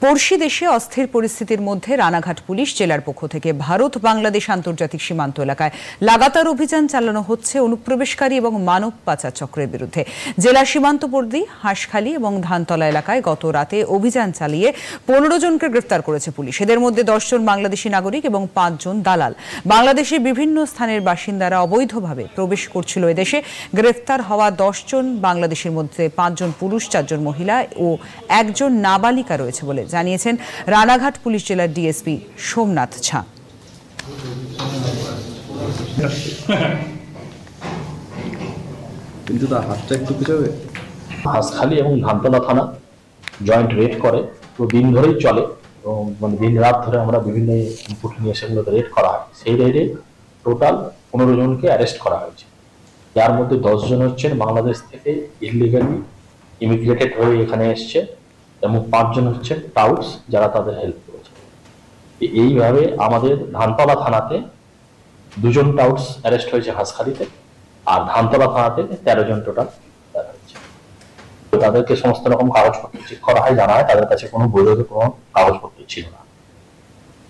পড়শি দেশে অস্থির পরিস্থিতির মধ্যে রানাঘাট পুলিশ জেলার পক্ষ থেকে ভারত বাংলাদেশ আন্তর্জাতিক সীমান্ত এলাকায় লাগাতার অভিযান চালানো হচ্ছে অনুপ্রবেশকারী এবং মানব পাচার চক্রের বিরুদ্ধে। জেলার সীমান্তবর্তী হাঁসখালী এবং ধানতলা এলাকায় গত রাতে অভিযান চালিয়ে 15 জনকে গ্রেফতার করেছে পুলিশ। এদের মধ্যে 10 জন বাংলাদেশি নাগরিক এবং 5 জন দালাল। বাংলাদেশের বিভিন্ন স্থানের বাসিন্দারা অবৈধভাবে প্রবেশ করছিল এদেশে। গ্রেফতার হওয়া 10 জন বাংলাদেশের মধ্যে 5 জন পুরুষ, 4 জন মহিলা ও 1 জন নাবালিকা রয়েছে বলে জানিয়েছেন রানাঘাট পুলিশ জেলার ডিএসপি সোমনাথ ঝা। হাঁসখালী এবং ধানতলা থানা জয়েন্ট রেড করে, তো দিন ধরেই চলে এবং দিন রাত ধরে আমরা বিভিন্ন ইনপুট নিয়ে সেগুলোকে রেড করা হয়। সেই রেডে টোটাল 15 জনকে অ্যারেস্ট করা হয়েছে। যার মধ্যে 10 জন হচ্ছেন বাংলাদেশ থেকে ইলিগালি ইমিগ্রেটেড হয়ে এখানে এসছে এবং 5 জন হচ্ছেন টাউটস যারা তাদের হেল্প করেছে। এইভাবে আমাদের ধানতলা থানাতে 2 জন টাউটস অ্যারেস্ট হয়েছে হাঁসখালীতে, আর ধানতলা থানাতে 13 জন টোটাল হয়েছে। তাদেরকে সমস্ত রকম কাগজপত্র চেক করা হয়, জানা হয় তাদের কাছে কোনো বৈধ কোনো কাগজপত্র ছিল না।